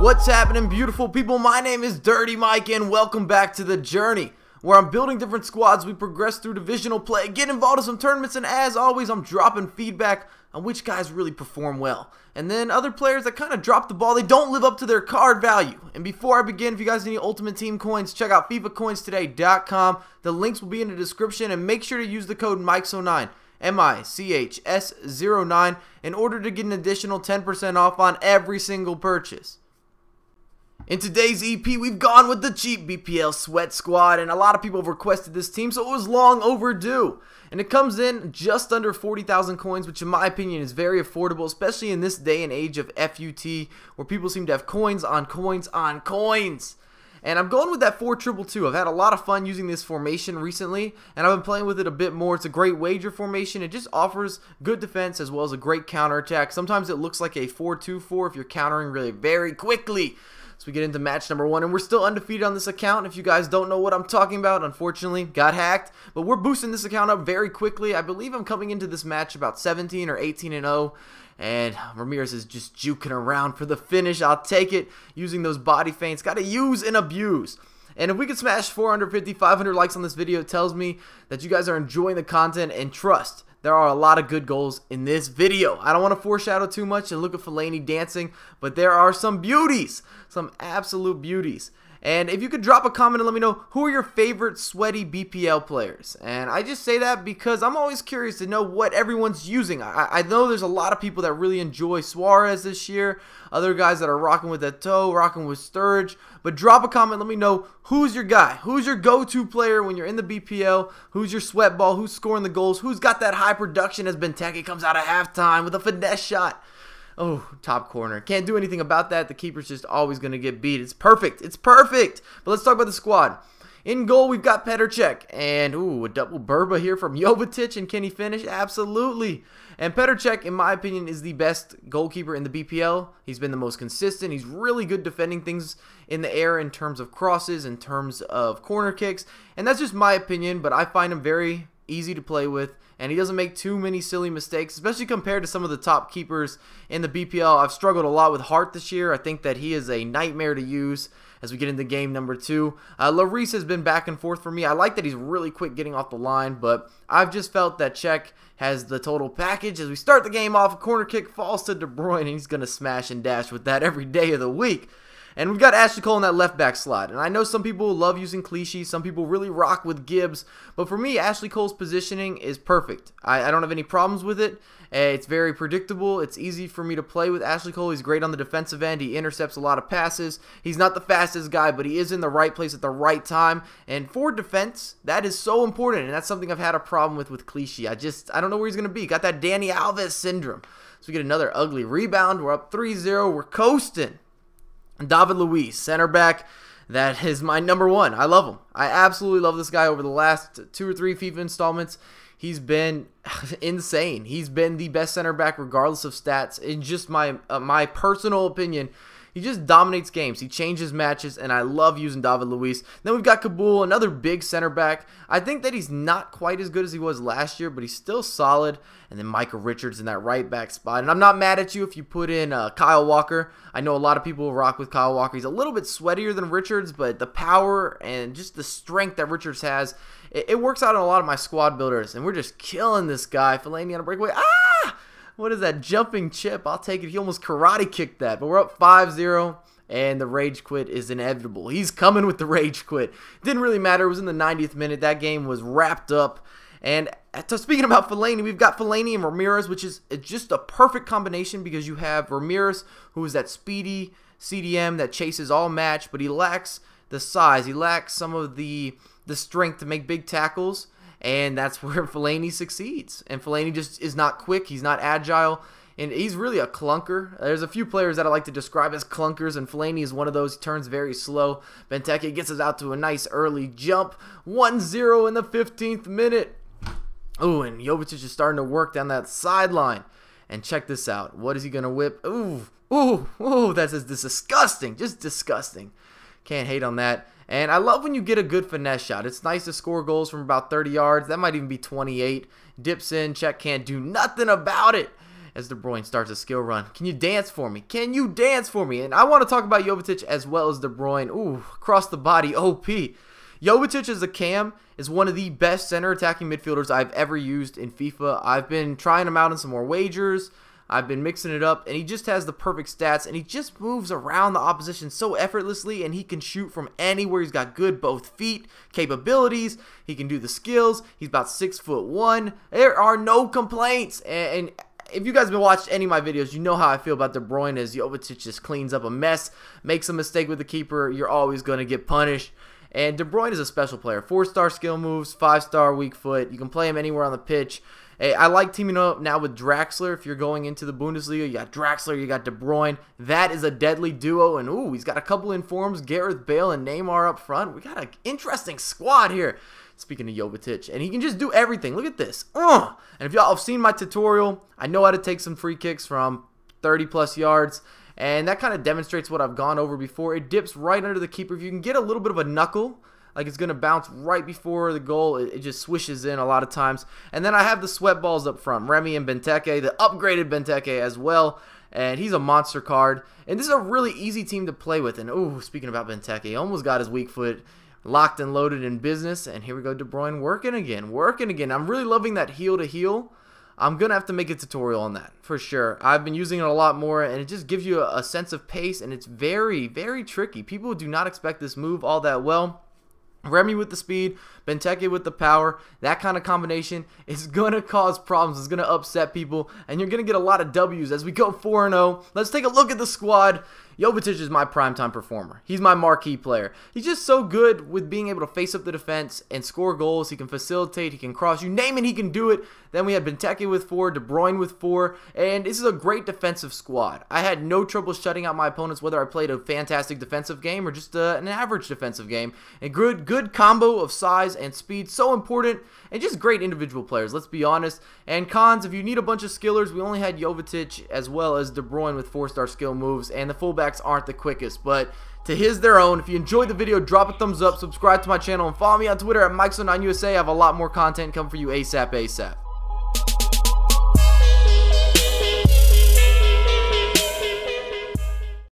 What's happening, beautiful people? My name is Dirty Mike and welcome back to the journey where I'm building different squads. We progress through divisional play, get involved in some tournaments, and as always I'm dropping feedback on which guys really perform well, and then other players that kind of drop the ball, they don't live up to their card value. And before I begin, if you guys need any Ultimate Team coins, check out FIFAcoinstoday.com. The links will be in the description, and make sure to use the code MICHS09 MICHS09 in order to get an additional 10% off on every single purchase. In today's EP, we've gone with the cheap BPL sweat squad, and a lot of people have requested this team, so it was long overdue. And it comes in just under 40,000 coins, which in my opinion is very affordable, especially in this day and age of FUT, where people seem to have coins on coins on coins. And I'm going with that 4-2-2. I've had a lot of fun using this formation recently, and I've been playing with it a bit more. It's a great wager formation. It just offers good defense as well as a great counterattack. Sometimes it looks like a 4-2-4 if you're countering really very quickly. So we get into match number 1, and we're still undefeated on this account. If you guys don't know what I'm talking about, unfortunately, got hacked. But we're boosting this account up very quickly. I believe I'm coming into this match about 17 or 18-0. And Ramirez is just juking around for the finish. I'll take it using those body feints. Got to use and abuse. And if we could smash 450, 500 likes on this video, it tells me that you guys are enjoying the content, and trust, there are a lot of good goals in this video. I don't want to foreshadow too much and look at Fellaini dancing, but there are some beauties, some absolute beauties. And if you could drop a comment and let me know who are your favorite sweaty BPL players. And I just say that because I'm always curious to know what everyone's using. I know there's a lot of people that really enjoy Suarez this year. Other guys that are rocking with Eto'o, rocking with Sturridge. But drop a comment, let me know who's your guy. Who's your go-to player when you're in the BPL? Who's your sweat ball? Who's scoring the goals? Who's got that high production as Benteke comes out of halftime with a finesse shot? Oh, top corner. Can't do anything about that. The keeper's just always going to get beat. It's perfect. It's perfect. But let's talk about the squad. In goal, we've got Petr Cech. And, ooh, a double Burba here from Jovetic. And can he finish? Absolutely. And Petr Cech, in my opinion, is the best goalkeeper in the BPL. He's been the most consistent. He's really good defending things in the air in terms of crosses, in terms of corner kicks. And that's just my opinion, but I find him very easy to play with, and he doesn't make too many silly mistakes, especially compared to some of the top keepers in the BPL. I've struggled a lot with Hart this year. I think that he is a nightmare to use as we get into game number 2. Lloris has been back and forth for me. I like that he's really quick getting off the line, but I've just felt that Cech has the total package. As we start the game off, a corner kick falls to De Bruyne, and he's going to smash and dash with that every day of the week. And we've got Ashley Cole in that left back slot. And I know some people love using Clichy. Some people really rock with Gibbs. But for me, Ashley Cole's positioning is perfect. I don't have any problems with it. It's very predictable. It's easy for me to play with Ashley Cole. He's great on the defensive end. He intercepts a lot of passes. He's not the fastest guy, but he is in the right place at the right time. And for defense, that is so important. And that's something I've had a problem with Clichy. I don't know where he's going to be. Got that Dani Alves syndrome. So we get another ugly rebound. We're up 3-0. We're coasting. David Luiz, center back, that is my number 1. I love him. I absolutely love this guy. Over the last 2 or 3 FIFA installments, he's been insane. He's been the best center back regardless of stats. In just my personal opinion, he just dominates games. He changes matches, and I love using David Luiz. Then we've got Kabul, another big center back. I think that he's not quite as good as he was last year, but he's still solid. And then Micah Richards in that right back spot. And I'm not mad at you if you put in Kyle Walker. I know a lot of people rock with Kyle Walker. He's a little bit sweatier than Richards, but the power and just the strength that Richards has, it works out in a lot of my squad builders. And we're just killing this guy. Fellaini on a breakaway. Ah! What is that jumping chip? I'll take it. He almost karate kicked that. But we're up 5-0, and the rage quit is inevitable. He's coming with the rage quit. Didn't really matter. It was in the 90th minute. That game was wrapped up. And speaking about Fellaini, we've got Fellaini and Ramirez, which is just a perfect combination because you have Ramirez, who is that speedy CDM that chases all match, but he lacks the size. He lacks some of the strength to make big tackles. And that's where Fellaini succeeds. And Fellaini just is not quick. He's not agile. And he's really a clunker. There's a few players that I like to describe as clunkers, and Fellaini is one of those. He turns very slow. Benteke gets us out to a nice early jump. 1-0 in the 15th minute. Ooh, and Jovetic is starting to work down that sideline. And check this out. What is he going to whip? Ooh, ooh, ooh. That's just disgusting. Just disgusting. Can't hate on that. And I love when you get a good finesse shot. It's nice to score goals from about 30 yards. That might even be 28. Dips in. Cech can't do nothing about it. as De Bruyne starts a skill run. Can you dance for me? Can you dance for me? And I want to talk about Jovetic as well as De Bruyne. Ooh, across the body, OP. Jovetic as a cam is one of the best center attacking midfielders I've ever used in FIFA. I've been trying him out in some more wagers. I've been mixing it up, and he just has the perfect stats, and he just moves around the opposition so effortlessly, and he can shoot from anywhere. He's got good both feet capabilities. He can do the skills. He's about 6'1". There are no complaints. And if you guys have been watching any of my videos, you know how I feel about De Bruyne. As Jovetic just cleans up a mess, makes a mistake with the keeper, you're always going to get punished. And De Bruyne is a special player. 4-star skill moves, 5-star weak foot. You can play him anywhere on the pitch. Hey, I like teaming up now with Draxler. If you're going into the Bundesliga, you got Draxler, you got De Bruyne. That is a deadly duo. And ooh, he's got a couple informs, Gareth Bale and Neymar up front. We got an interesting squad here. Speaking of Jovetic, and he can just do everything. Look at this. And if y'all have seen my tutorial, I know how to take some free kicks from 30+ yards. And that kind of demonstrates what I've gone over before. It dips right under the keeper. If you can get a little bit of a knuckle, like it's going to bounce right before the goal, it just swishes in a lot of times. And then I have the sweat balls up front, Remy and Benteke, the upgraded Benteke as well. And he's a monster card. And this is a really easy team to play with. And ooh, speaking about Benteke, he almost got his weak foot locked and loaded in business. And here we go, De Bruyne working again. I'm really loving that heel to heel. I'm going to have to make a tutorial on that for sure. I've been using it a lot more, and it just gives you a sense of pace, and it's very, very tricky. People do not expect this move all that well. Remy with the speed, Benteke with the power, that kind of combination is going to cause problems. It's going to upset people, and you're going to get a lot of W's as we go 4-0. Let's take a look at the squad. Jovetic is my primetime performer. He's my marquee player. He's just so good with being able to face up the defense and score goals. He can facilitate, he can cross, you name it, he can do it. Then we had Benteke with 4, De Bruyne with 4, and this is a great defensive squad. I had no trouble shutting out my opponents, whether I played a fantastic defensive game or just an average defensive game. And good combo of size and speed, so important, and just great individual players, let's be honest. And cons, if you need a bunch of skillers, we only had Jovetic as well as De Bruyne with 4-star skill moves, and the fullbacks aren't the quickest, but to his their own. If you enjoyed the video, drop a thumbs up, subscribe to my channel, and follow me on Twitter at MikeSo9USA. I have a lot more content coming for you ASAP.